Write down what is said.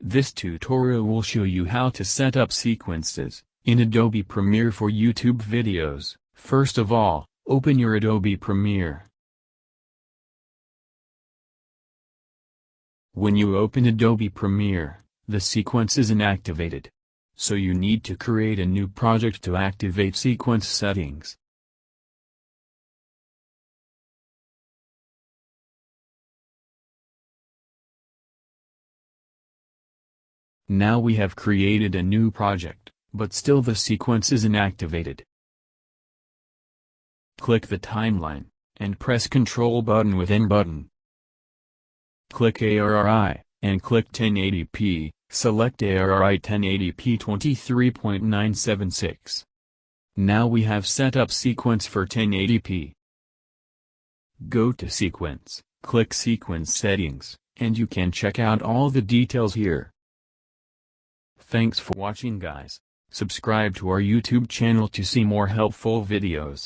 This tutorial will show you how to set up sequences in Adobe Premiere for YouTube videos. First of all, open your Adobe Premiere. When you open Adobe Premiere, the sequence is inactivated. So you need to create a new project to activate sequence settings. Now we have created a new project, but still the sequence is inactivated. Click the timeline, and press Ctrl button within button. Click ARRI, and click 1080p, select ARRI 1080p 23.976. Now we have set up sequence for 1080p. Go to Sequence, click Sequence Settings, and you can check out all the details here. Thanks for watching guys. Subscribe to our YouTube channel to see more helpful videos.